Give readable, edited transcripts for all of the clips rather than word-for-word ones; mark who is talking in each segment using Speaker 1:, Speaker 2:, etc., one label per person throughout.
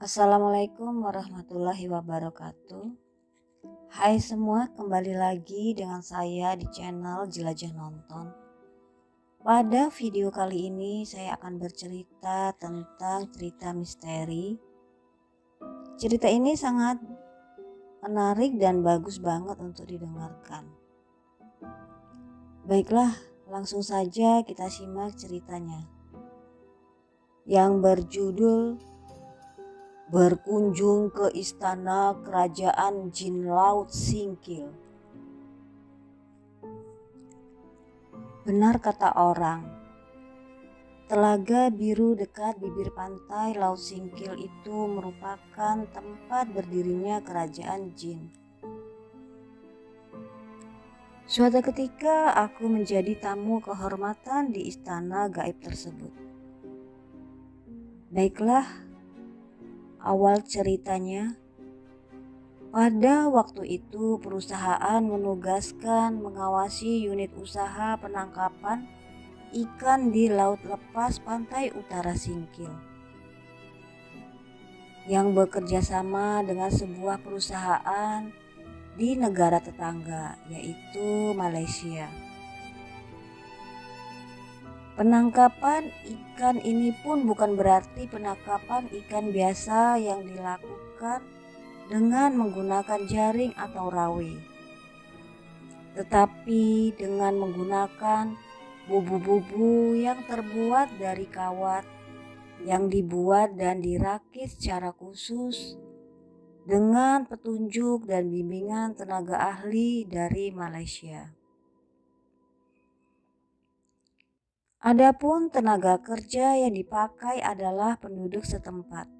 Speaker 1: Assalamualaikum warahmatullahi wabarakatuh. Hai semua, kembali lagi dengan saya di channel Jelajah Nonton. Pada video kali ini saya akan bercerita tentang cerita misteri. Cerita ini sangat menarik dan bagus banget untuk didengarkan. Baiklah, langsung saja kita simak ceritanya. Yang berjudul Berkunjung ke Istana Kerajaan Jin Laut Singkil. Benar kata orang, telaga biru dekat bibir pantai Laut Singkil itu merupakan tempat berdirinya kerajaan Jin. Suatu ketika aku menjadi tamu kehormatan di istana gaib tersebut. Baiklah, awal ceritanya, pada waktu itu perusahaan menugaskan mengawasi unit usaha penangkapan ikan di laut lepas pantai utara Singkil yang bekerja sama dengan sebuah perusahaan di negara tetangga, yaitu Malaysia. Penangkapan ikan ini pun bukan berarti penangkapan ikan biasa yang dilakukan dengan menggunakan jaring atau rawe, tetapi dengan menggunakan bubu-bubu yang terbuat dari kawat yang dibuat dan dirakit secara khusus dengan petunjuk dan bimbingan tenaga ahli dari Malaysia. Adapun tenaga kerja yang dipakai adalah penduduk setempat,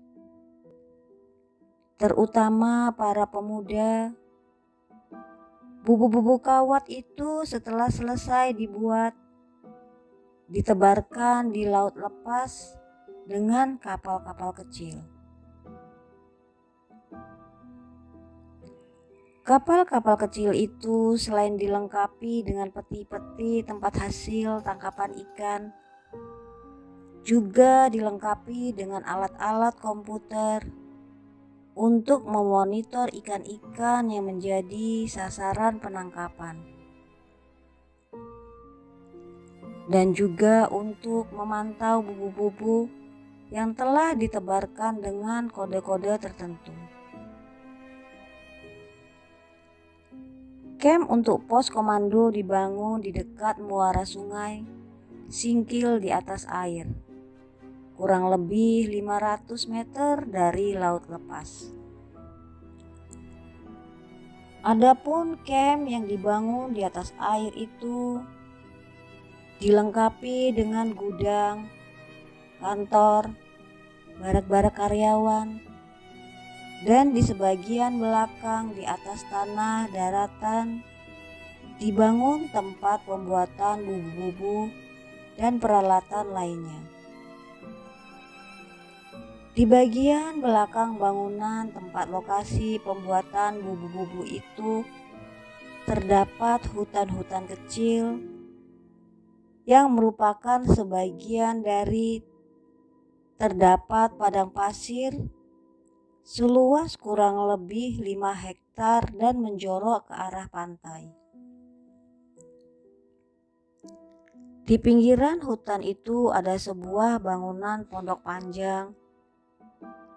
Speaker 1: terutama para pemuda. Bubu-bubu kawat itu setelah selesai dibuat, ditebarkan di laut lepas dengan kapal-kapal kecil. Kapal-kapal kecil itu selain dilengkapi dengan peti-peti tempat hasil tangkapan ikan, juga dilengkapi dengan alat-alat komputer untuk memonitor ikan-ikan yang menjadi sasaran penangkapan, dan juga untuk memantau bubu-bubu yang telah ditebarkan dengan kode-kode tertentu. Camp untuk pos komando dibangun di dekat muara sungai Singkil di atas air, kurang lebih 500 meter dari laut lepas. Adapun camp yang dibangun di atas air itu dilengkapi dengan gudang, kantor, barak-barak karyawan, dan di sebagian belakang di atas tanah daratan dibangun tempat pembuatan bubu-bubu dan peralatan lainnya. Di bagian belakang bangunan tempat lokasi pembuatan bubu-bubu itu terdapat hutan-hutan kecil yang merupakan sebagian dari terdapat padang pasir seluas kurang lebih 5 hektar dan menjorok ke arah pantai. Di pinggiran hutan itu ada sebuah bangunan pondok panjang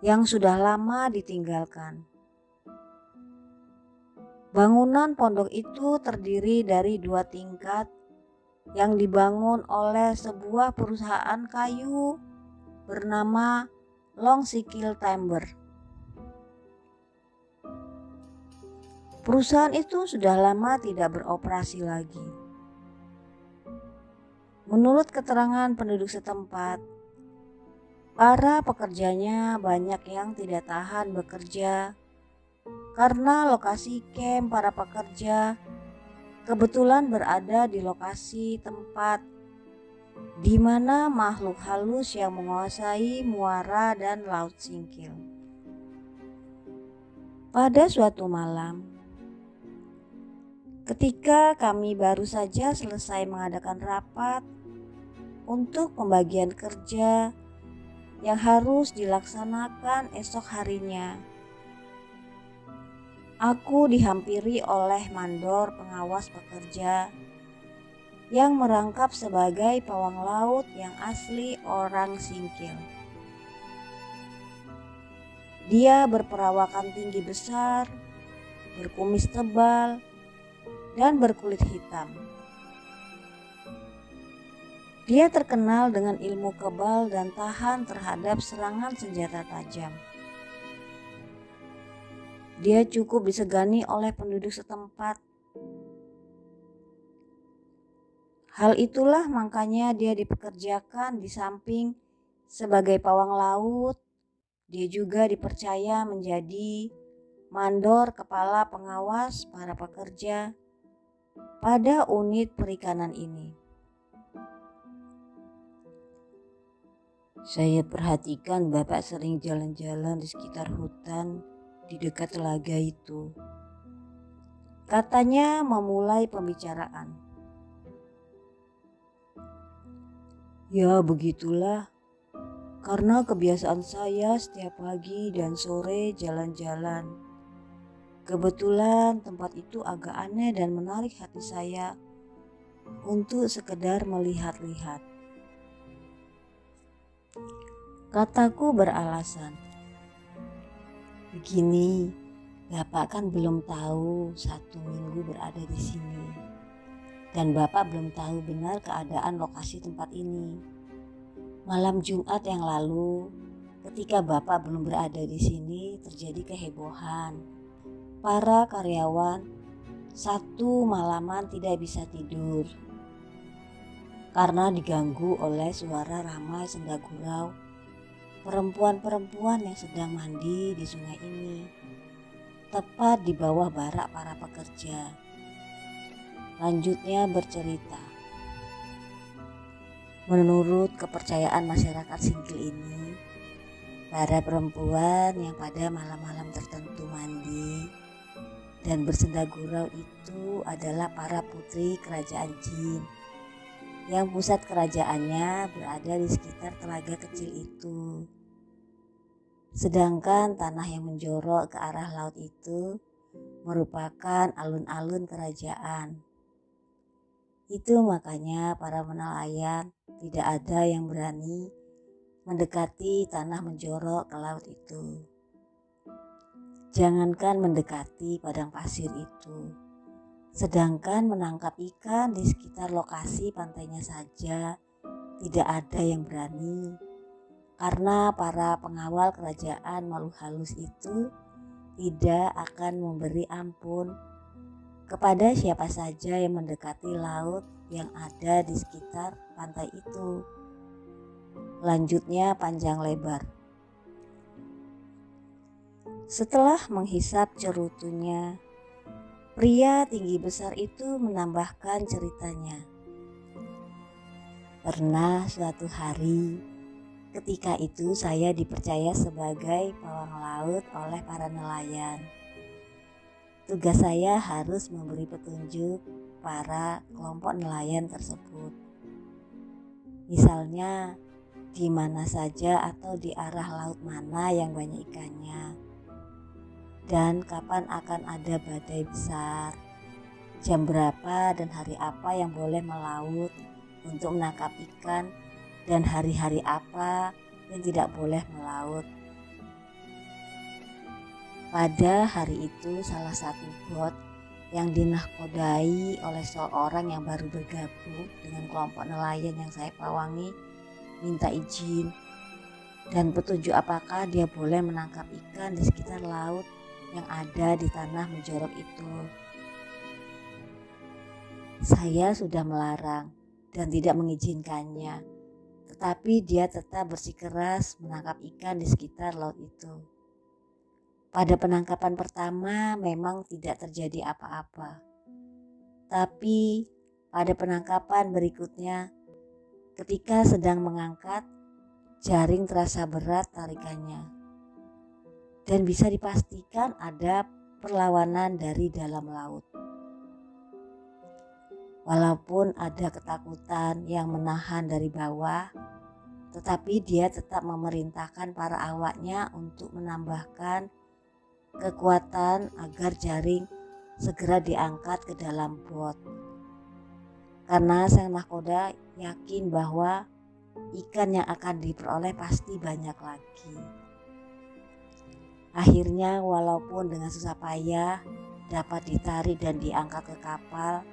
Speaker 1: yang sudah lama ditinggalkan. Bangunan pondok itu terdiri dari 2 tingkat yang dibangun oleh sebuah perusahaan kayu bernama Long Singkil Timber. Perusahaan itu sudah lama tidak beroperasi lagi. Menurut keterangan penduduk setempat, para pekerjanya banyak yang tidak tahan bekerja karena lokasi camp para pekerja kebetulan berada di lokasi tempat di mana makhluk halus yang menguasai muara dan laut Singkil. Pada suatu malam, ketika kami baru saja selesai mengadakan rapat untuk pembagian kerja yang harus dilaksanakan esok harinya. Aku dihampiri oleh mandor pengawas pekerja yang merangkap sebagai pawang laut yang asli orang Singkil. Dia berperawakan tinggi besar, berkumis tebal, dan berkulit hitam. Dia terkenal dengan ilmu kebal dan tahan terhadap serangan senjata tajam. Dia cukup disegani oleh penduduk setempat. Hal itulah makanya dia dipekerjakan di samping sebagai pawang laut. Dia juga dipercaya menjadi mandor kepala pengawas para pekerja pada unit perikanan ini. Saya perhatikan Bapak sering jalan-jalan di sekitar hutan di dekat telaga itu. Katanya memulai pembicaraan. Ya begitulah, karena kebiasaan saya setiap pagi dan sore jalan-jalan. Kebetulan tempat itu agak aneh dan menarik hati saya untuk sekedar melihat-lihat. Kataku beralasan. Begini, Bapak kan belum tahu 1 minggu berada di sini. Dan Bapak belum tahu benar keadaan lokasi tempat ini. Malam Jumat yang lalu, ketika Bapak belum berada di sini, terjadi kehebohan. Para karyawan 1 malaman tidak bisa tidur karena diganggu oleh suara ramai senda gurau perempuan-perempuan yang sedang mandi di sungai ini, tepat di bawah barak para pekerja. Lanjutnya bercerita. Menurut kepercayaan masyarakat Singkil ini, para perempuan yang pada malam-malam tertentu mandi dan bersenda gurau itu adalah para putri kerajaan jin yang pusat kerajaannya berada di sekitar telaga kecil itu. Sedangkan tanah yang menjorok ke arah laut itu merupakan alun-alun kerajaan. Itu makanya para nelayan tidak ada yang berani mendekati tanah menjorok ke laut itu. Jangankan mendekati padang pasir itu, sedangkan menangkap ikan di sekitar lokasi pantainya saja tidak ada yang berani, karena para pengawal kerajaan makhluk halus itu tidak akan memberi ampun kepada siapa saja yang mendekati laut yang ada di sekitar pantai itu. Lanjutnya panjang lebar. Setelah menghisap cerutunya, pria tinggi besar itu menambahkan ceritanya. Pernah suatu hari, ketika itu saya dipercaya sebagai pawang laut oleh para nelayan. Tugas saya harus memberi petunjuk para kelompok nelayan tersebut. Misalnya, di mana saja atau di arah laut mana yang banyak ikannya. Dan kapan akan ada badai besar, jam berapa dan hari apa yang boleh melaut untuk menangkap ikan, dan hari-hari apa yang tidak boleh melaut. Pada hari itu salah satu bot yang dinahkodai oleh seorang yang baru bergabung dengan kelompok nelayan yang saya pawangi minta izin dan petunjuk apakah dia boleh menangkap ikan di sekitar laut yang ada di tanah menjorok itu. Saya sudah melarang dan tidak mengizinkannya, tetapi dia tetap bersikeras menangkap ikan di sekitar laut itu. Pada penangkapan pertama memang tidak terjadi apa-apa, tapi pada penangkapan berikutnya, ketika sedang mengangkat, jaring terasa berat tarikannya. Dan bisa dipastikan ada perlawanan dari dalam laut. Walaupun ada ketakutan yang menahan dari bawah, tetapi dia tetap memerintahkan para awaknya untuk menambahkan kekuatan agar jaring segera diangkat ke dalam bot. Karena sang nahkoda yakin bahwa ikan yang akan diperoleh pasti banyak lagi. Akhirnya walaupun dengan susah payah dapat ditarik dan diangkat ke kapal,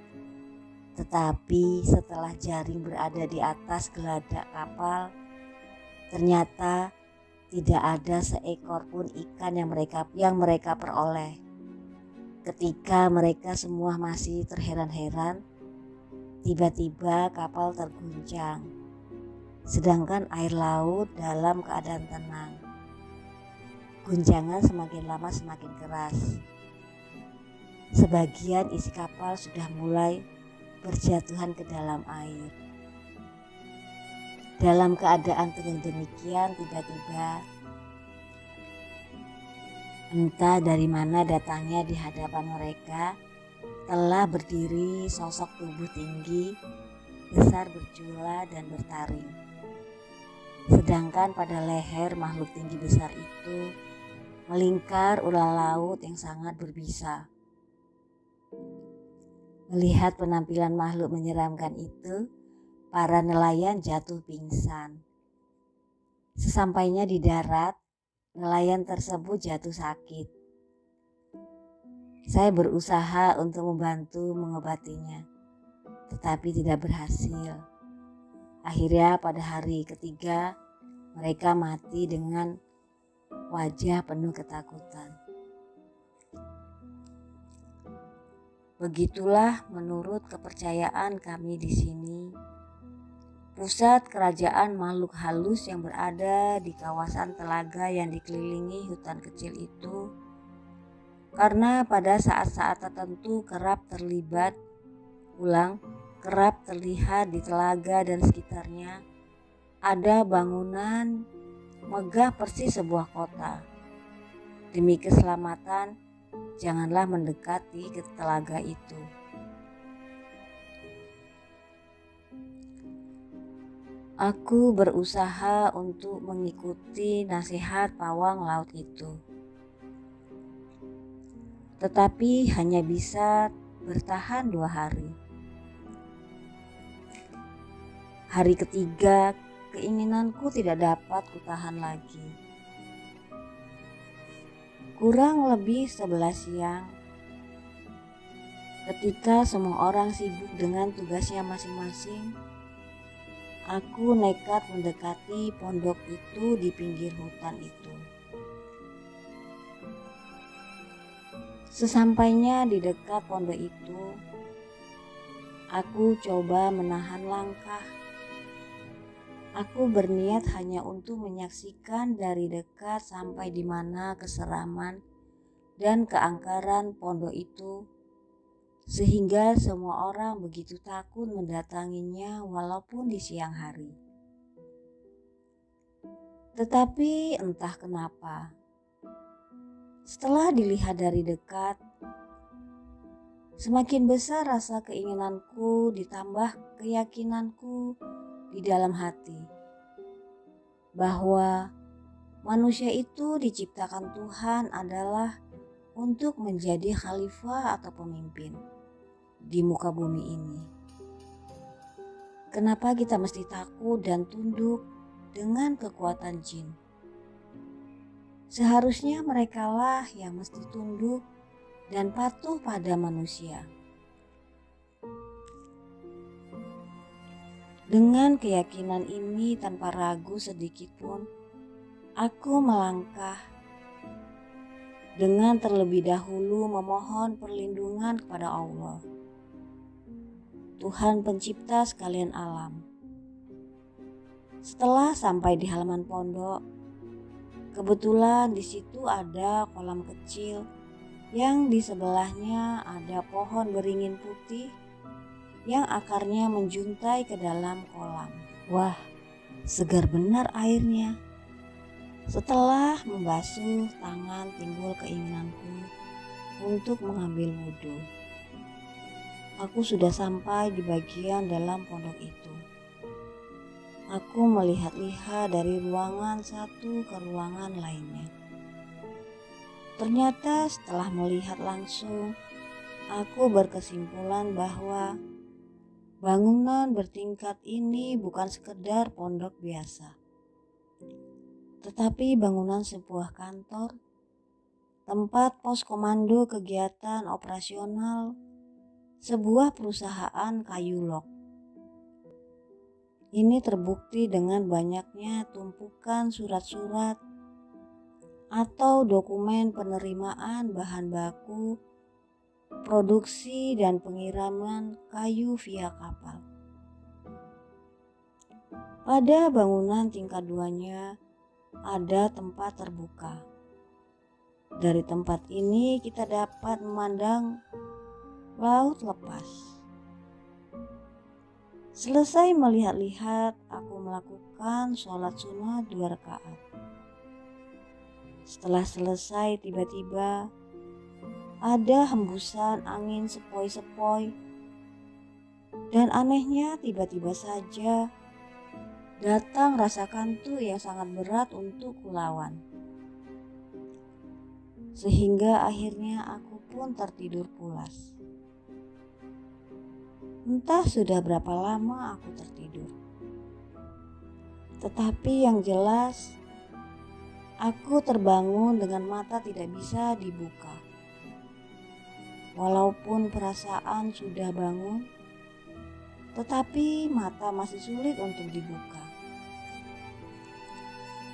Speaker 1: tetapi setelah jaring berada di atas geladak kapal, ternyata tidak ada seekor pun ikan yang mereka peroleh. Ketika mereka semua masih terheran-heran, tiba-tiba kapal terguncang, sedangkan air laut dalam keadaan tenang. Guncangan semakin lama semakin keras. Sebagian isi kapal sudah mulai berjatuhan ke dalam air. Dalam keadaan yang demikian, tiba-tiba entah dari mana datangnya di hadapan mereka telah berdiri sosok tubuh tinggi, besar berjula dan bertaring. Sedangkan pada leher makhluk tinggi besar itu melingkar ular laut yang sangat berbisa. Melihat penampilan makhluk menyeramkan itu, para nelayan jatuh pingsan. Sesampainya di darat, nelayan tersebut jatuh sakit. Saya berusaha untuk membantu mengobatinya, tetapi tidak berhasil. Akhirnya pada hari ketiga, mereka mati dengan wajah penuh ketakutan. Begitulah menurut kepercayaan kami di sini, pusat kerajaan makhluk halus yang berada di kawasan telaga yang dikelilingi hutan kecil itu, karena pada saat-saat tertentu kerap terlihat di telaga dan sekitarnya ada bangunan megah persis sebuah kota. Demi keselamatan, janganlah mendekati ke telaga itu. Aku berusaha untuk mengikuti nasihat pawang laut itu, tetapi hanya bisa bertahan 2 hari. Hari ketiga, keinginanku tidak dapat kutahan lagi. Kurang lebih 11 siang, ketika semua orang sibuk dengan tugasnya masing-masing, aku nekat mendekati pondok itu di pinggir hutan itu. Sesampainya di dekat pondok itu, aku coba menahan langkah. Aku berniat hanya untuk menyaksikan dari dekat sampai di mana keseraman dan keangkaran pondok itu, sehingga semua orang begitu takut mendatanginya walaupun di siang hari. Tetapi entah kenapa, setelah dilihat dari dekat, semakin besar rasa keinginanku ditambah keyakinanku di dalam hati bahwa manusia itu diciptakan Tuhan adalah untuk menjadi khalifah atau pemimpin di muka bumi ini. Kenapa kita mesti takut dan tunduk dengan kekuatan jin? Seharusnya merekalah yang mesti tunduk dan patuh pada manusia. Dengan keyakinan ini tanpa ragu sedikit pun, aku melangkah dengan terlebih dahulu memohon perlindungan kepada Allah, Tuhan pencipta sekalian alam. Setelah sampai di halaman pondok, kebetulan di situ ada kolam kecil yang di sebelahnya ada pohon beringin putih yang akarnya menjuntai ke dalam kolam. Wah, segar benar airnya. Setelah membasuh tangan, timbul keinginanku untuk mengambil wudhu. Aku sudah sampai di bagian dalam pondok itu. Aku melihat-lihat dari ruangan satu ke ruangan lainnya. Ternyata setelah melihat langsung, aku berkesimpulan bahwa bangunan bertingkat ini bukan sekedar pondok biasa, tetapi bangunan sebuah kantor, tempat pos komando kegiatan operasional sebuah perusahaan kayu lok. Ini terbukti dengan banyaknya tumpukan surat-surat atau dokumen penerimaan bahan baku, produksi dan pengiriman kayu via kapal. Pada bangunan tingkat 2-nya ada tempat terbuka. Dari tempat ini kita dapat memandang laut lepas. Selesai melihat-lihat, aku melakukan sholat sunat 2 rakaat. Setelah selesai, tiba-tiba ada hembusan angin sepoi-sepoi. Dan anehnya tiba-tiba saja datang rasa kantuk yang sangat berat untuk kulawan. Sehingga akhirnya aku pun tertidur pulas. Entah sudah berapa lama aku tertidur. Tetapi yang jelas, aku terbangun dengan mata tidak bisa dibuka. Walaupun perasaan sudah bangun, tetapi mata masih sulit untuk dibuka.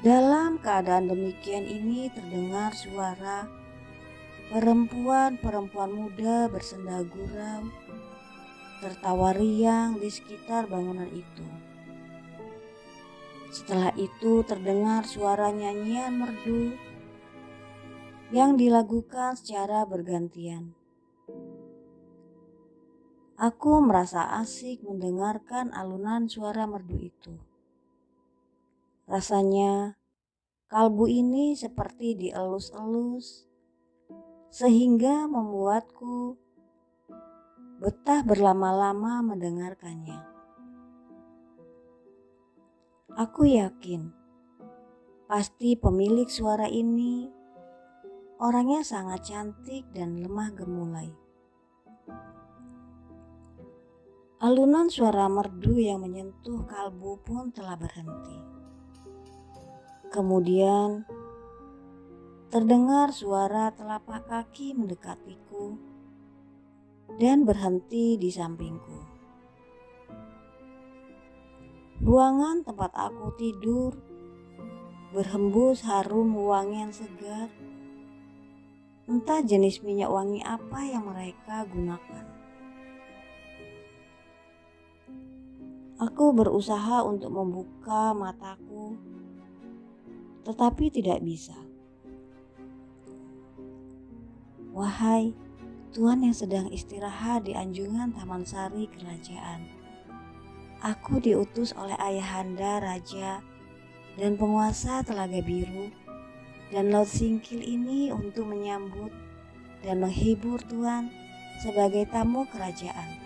Speaker 1: Dalam keadaan demikian ini terdengar suara perempuan muda bersenda gurau, tertawa riang di sekitar bangunan itu. Setelah itu terdengar suara nyanyian merdu yang dilakukan secara bergantian. Aku merasa asik mendengarkan alunan suara merdu itu. Rasanya kalbu ini seperti dielus-elus sehingga membuatku betah berlama-lama mendengarkannya. Aku yakin pasti pemilik suara ini orangnya sangat cantik dan lemah gemulai. Alunan suara merdu yang menyentuh kalbu pun telah berhenti. Kemudian terdengar suara telapak kaki mendekatiku dan berhenti di sampingku. Ruangan tempat aku tidur berhembus harum wangian segar. Entah jenis minyak wangi apa yang mereka gunakan. Aku berusaha untuk membuka mataku, tetapi tidak bisa. Wahai Tuhan yang sedang istirahat di anjungan Taman Sari Kerajaan, aku diutus oleh Ayahanda Raja dan penguasa Telaga Biru dan Laut Singkil ini untuk menyambut dan menghibur Tuhan sebagai tamu kerajaan.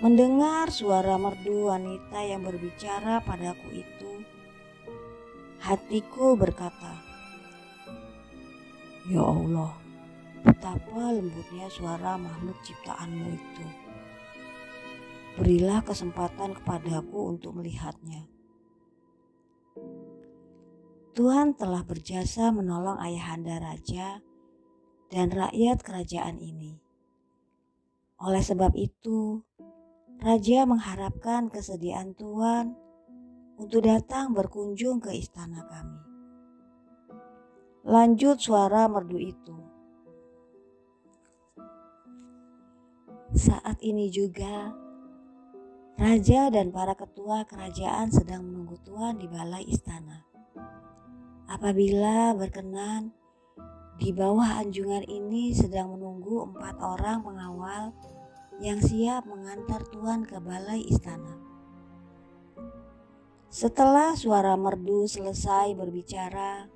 Speaker 1: Mendengar suara merdu wanita yang berbicara padaku itu, hatiku berkata, "Ya Allah, betapa lembutnya suara makhluk ciptaanmu itu. Berilah kesempatan kepadaku untuk melihatnya." Tuhan telah berjasa menolong Ayahanda Raja dan rakyat kerajaan ini. Oleh sebab itu, Raja mengharapkan kesediaan Tuhan untuk datang berkunjung ke istana kami. Lanjut suara merdu itu. Saat ini juga, Raja dan para ketua kerajaan sedang menunggu Tuhan di balai istana. Apabila berkenan, di bawah anjungan ini sedang menunggu 4 orang pengawal yang siap mengantar Tuhan ke balai istana. Setelah suara merdu selesai berbicara,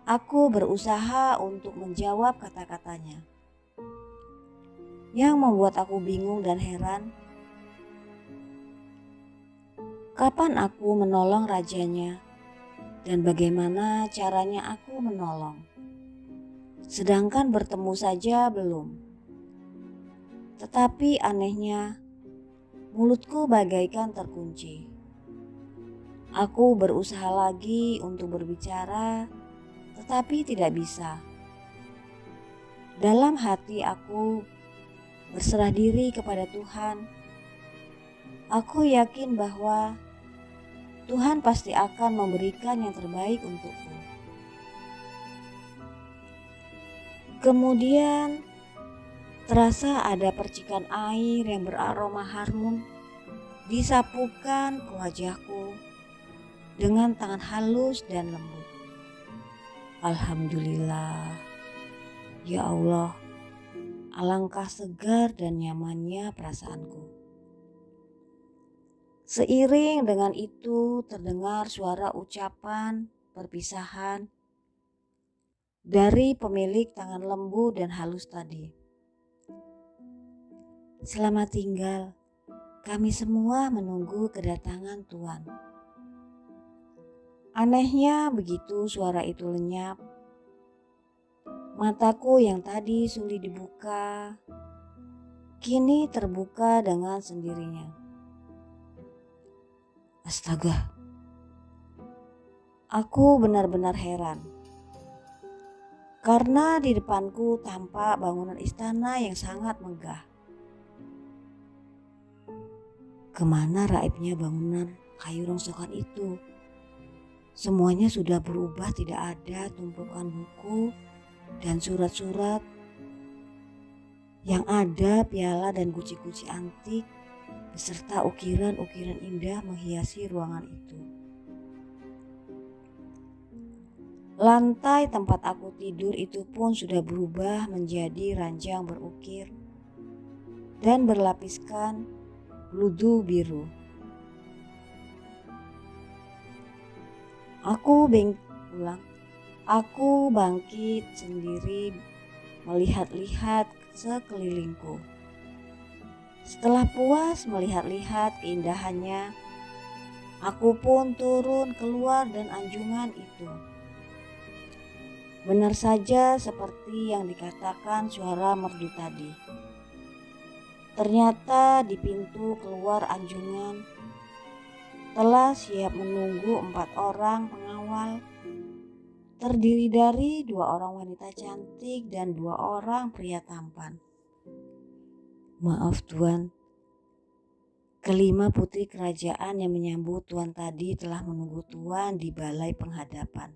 Speaker 1: aku berusaha untuk menjawab kata-katanya. Yang membuat aku bingung dan heran, Kapan aku menolong rajanya dan bagaimana caranya aku menolong? Sedangkan bertemu saja belum. Tetapi anehnya, mulutku bagaikan terkunci. Aku berusaha lagi untuk berbicara, tetapi tidak bisa. Dalam hati aku berserah diri kepada Tuhan. Aku yakin bahwa Tuhan pasti akan memberikan yang terbaik untukku. Kemudian terasa ada percikan air yang beraroma harum disapukan ke wajahku dengan tangan halus dan lembut. Alhamdulillah, ya Allah, alangkah segar dan nyamannya perasaanku. Seiring dengan itu terdengar suara ucapan perpisahan dari pemilik tangan lembut dan halus tadi. Selamat tinggal, kami semua menunggu kedatangan Tuhan. Anehnya begitu suara itu lenyap, mataku yang tadi sulit dibuka, kini terbuka dengan sendirinya. Astaga, aku benar-benar heran. Karena di depanku tampak bangunan istana yang sangat megah. Kemana raibnya bangunan kayu rongsokan itu? Semuanya sudah berubah, tidak ada tumpukan buku dan surat-surat. Yang ada piala dan guci-guci antik beserta ukiran-ukiran indah menghiasi ruangan itu. Lantai tempat aku tidur itu pun sudah berubah menjadi ranjang berukir dan berlapiskan bludu biru. Aku bangkit sendiri melihat-lihat sekelilingku. Setelah puas melihat-lihat keindahannya, aku pun turun keluar dan anjungan itu. Benar saja seperti yang dikatakan suara merdu tadi. Ternyata di pintu keluar anjungan telah siap menunggu 4 orang pengawal, terdiri dari 2 orang wanita cantik dan 2 orang pria tampan. Maaf Tuan, kelima putri kerajaan yang menyambut Tuan tadi telah menunggu Tuan di balai penghadapan.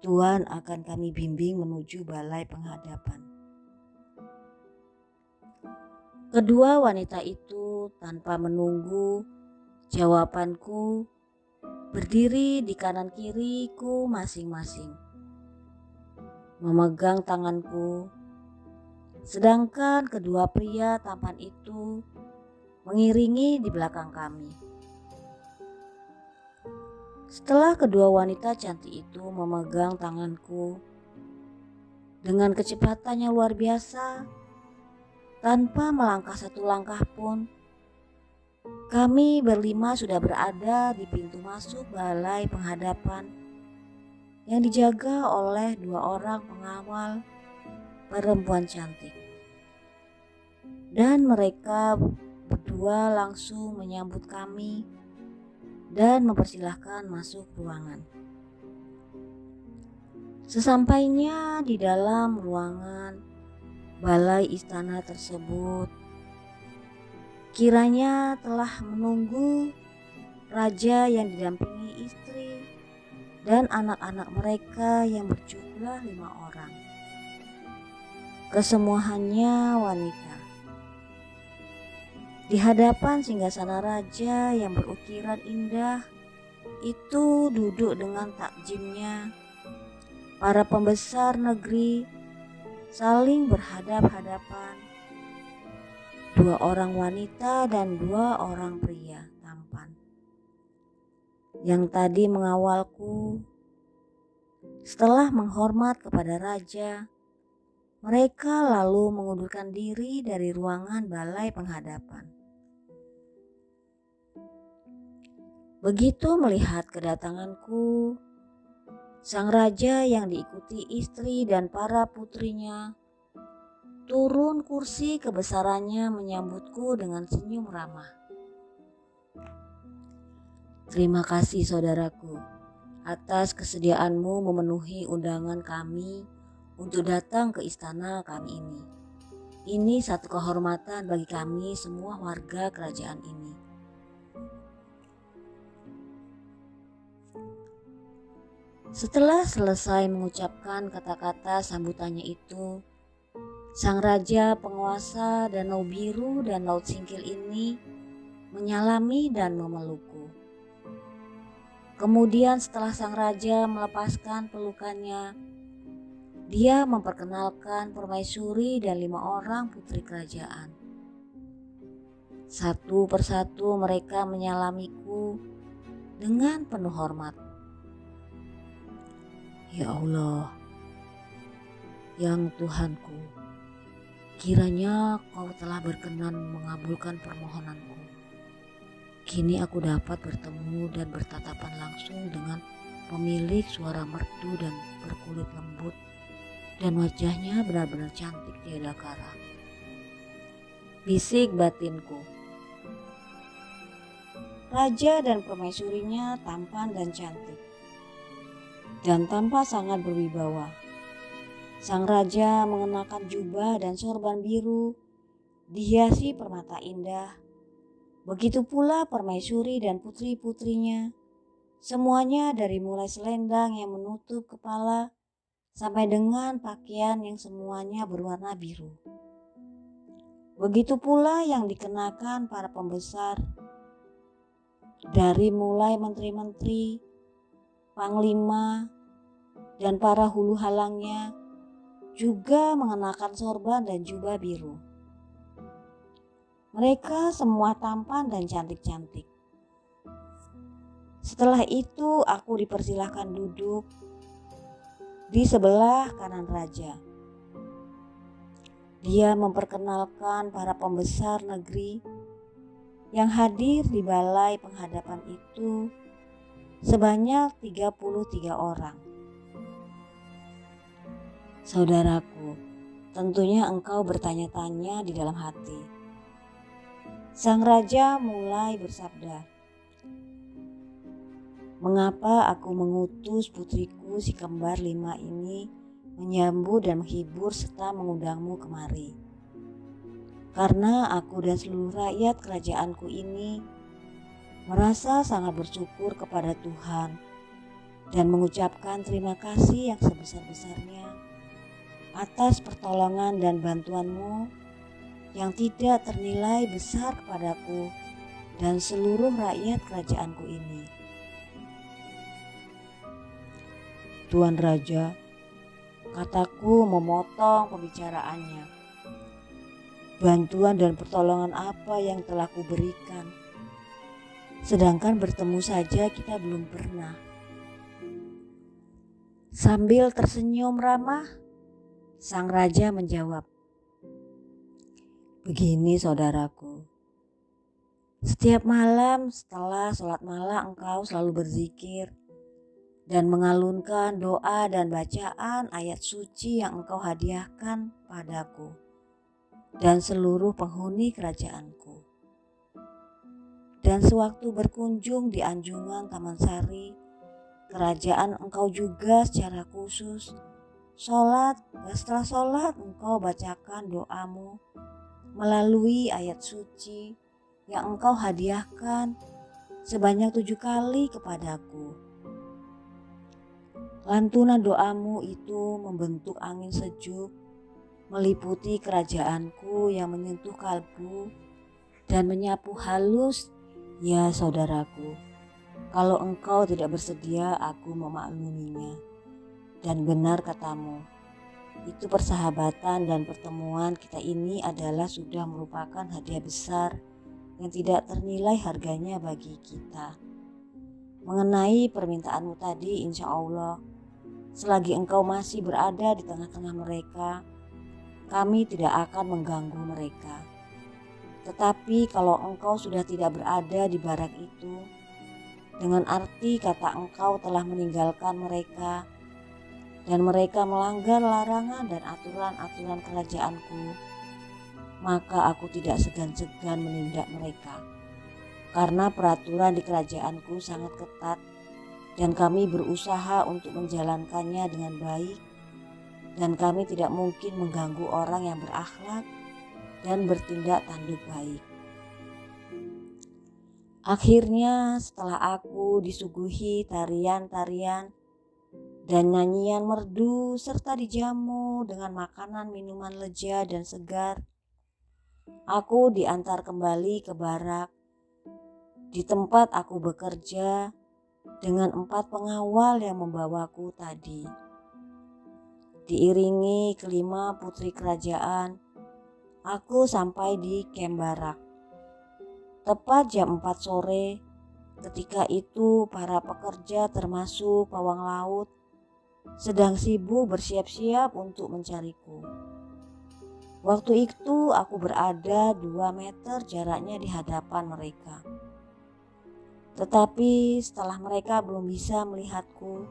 Speaker 1: Tuan akan kami bimbing menuju balai penghadapan. Kedua wanita itu tanpa menunggu jawabanku berdiri di kanan kiriku masing-masing, memegang tanganku, sedangkan kedua pria tampan itu mengiringi di belakang kami. Setelah kedua wanita cantik itu memegang tanganku dengan kecepatan yang luar biasa, tanpa melangkah satu langkah pun, kami berlima sudah berada di pintu masuk balai penghadapan yang dijaga oleh 2 orang pengawal perempuan cantik. Dan mereka berdua langsung menyambut kami dan mempersilahkan masuk ruangan. Sesampainya di dalam ruangan balai istana tersebut, kiranya telah menunggu raja yang didampingi istri dan anak-anak mereka yang berjumlah 5 orang. Kesemuanya wanita. Di hadapan singgasana raja yang berukiran indah itu duduk dengan takjimnya para pembesar negeri saling berhadap-hadapan. 2 orang wanita dan 2 orang pria tampan yang tadi mengawalku. Setelah menghormat kepada raja, mereka lalu mengundurkan diri dari ruangan balai penghadapan. Begitu melihat kedatanganku, sang raja yang diikuti istri dan para putrinya turun kursi kebesarannya menyambutku dengan senyum ramah. Terima kasih saudaraku atas kesediaanmu memenuhi undangan kami untuk datang ke istana kami ini. Ini satu kehormatan bagi kami semua warga kerajaan ini. Setelah selesai mengucapkan kata-kata sambutannya itu, sang raja, penguasa Danau Biru dan Laut Singkil ini menyalami dan memelukku. Kemudian setelah sang raja melepaskan pelukannya, dia memperkenalkan permaisuri dan 5 orang putri kerajaan. Satu persatu mereka menyalamiku dengan penuh hormat. Ya Allah, yang Tuhanku, kiranya Kau telah berkenan mengabulkan permohonanku. Kini aku dapat bertemu dan bertatapan langsung dengan pemilik suara merdu dan berkulit lembut, dan wajahnya benar-benar cantik tiada kara. Bisik batinku. Raja dan permaisurinya tampan dan cantik, dan tampak sangat berwibawa. Sang raja mengenakan jubah dan sorban biru, dihiasi permata indah. Begitu pula permaisuri dan putri-putrinya, semuanya dari mulai selendang yang menutup kepala sampai dengan pakaian yang semuanya berwarna biru. Begitu pula yang dikenakan para pembesar, dari mulai menteri-menteri, panglima, dan para hulu halangnya juga mengenakan sorban dan jubah biru. Mereka semua tampan dan cantik-cantik. Setelah itu aku dipersilahkan duduk di sebelah kanan raja. Dia memperkenalkan para pembesar negeri yang hadir di balai penghadapan itu sebanyak 33 orang. Saudaraku, tentunya engkau bertanya-tanya di dalam hati. Sang raja mulai bersabda, "Mengapa aku mengutus putriku si kembar 5 ini menyambut dan menghibur serta mengundangmu kemari? Karena aku dan seluruh rakyat kerajaanku ini merasa sangat bersyukur kepada Tuhan dan mengucapkan terima kasih yang sebesar-besarnya atas pertolongan dan bantuanmu yang tidak ternilai besar kepadaku dan seluruh rakyat kerajaanku ini." Tuan Raja, kataku memotong pembicaraannya. Bantuan dan pertolongan apa yang telah kuberikan? Sedangkan bertemu saja kita belum pernah. Sambil tersenyum ramah, sang raja menjawab, "Begini saudaraku, setiap malam setelah sholat malam engkau selalu berzikir dan mengalunkan doa dan bacaan ayat suci yang engkau hadiahkan padaku dan seluruh penghuni kerajaanku. Dan sewaktu berkunjung di anjungan Taman Sari, kerajaan engkau juga secara khusus sholat, dan setelah sholat engkau bacakan doamu melalui ayat suci yang engkau hadiahkan sebanyak 7 kali kepadaku. Lantunan doamu itu membentuk angin sejuk, meliputi kerajaanku yang menyentuh kalbu dan menyapu halus. Ya saudaraku, kalau engkau tidak bersedia aku memakluminya. Dan benar katamu, itu persahabatan dan pertemuan kita ini adalah sudah merupakan hadiah besar yang tidak ternilai harganya bagi kita. Mengenai permintaanmu tadi, insya Allah, selagi engkau masih berada di tengah-tengah mereka, kami tidak akan mengganggu mereka. Tetapi kalau engkau sudah tidak berada di barak itu, dengan arti kata engkau telah meninggalkan mereka dan mereka melanggar larangan dan aturan-aturan kerajaanku, maka aku tidak segan-segan menindak mereka. Karena peraturan di kerajaanku sangat ketat dan kami berusaha untuk menjalankannya dengan baik, dan kami tidak mungkin mengganggu orang yang berakhlak dan bertindak tanduk baik. Akhirnya setelah aku disuguhi tarian-tarian dan nyanyian merdu serta dijamu dengan makanan minuman leja dan segar, aku diantar kembali ke barak di tempat aku bekerja dengan 4 pengawal yang membawaku tadi. Diiringi kelima putri kerajaan, aku sampai di kamp barak. Tepat jam 4 sore, ketika itu para pekerja termasuk pawang laut sedang sibuk bersiap-siap untuk mencariku. Waktu itu aku berada 2 meter jaraknya di hadapan mereka. Tetapi setelah mereka belum bisa melihatku,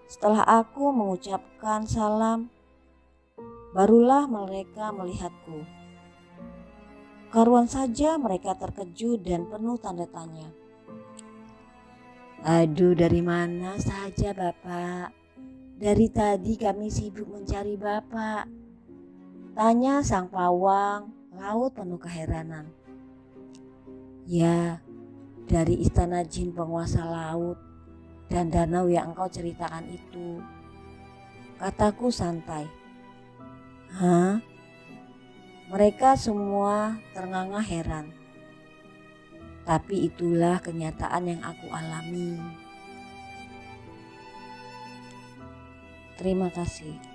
Speaker 1: setelah aku mengucapkan salam, barulah mereka melihatku. Karuan saja mereka terkejut dan penuh tanda tanya. Aduh, dari mana saja Bapak? Dari tadi kami sibuk mencari Bapak, tanya sang pawang laut penuh keheranan. Ya, dari istana jin penguasa laut dan danau yang engkau ceritakan itu, kataku santai. Hah? Mereka semua ternganga heran. Tapi itulah kenyataan yang aku alami. Terima kasih.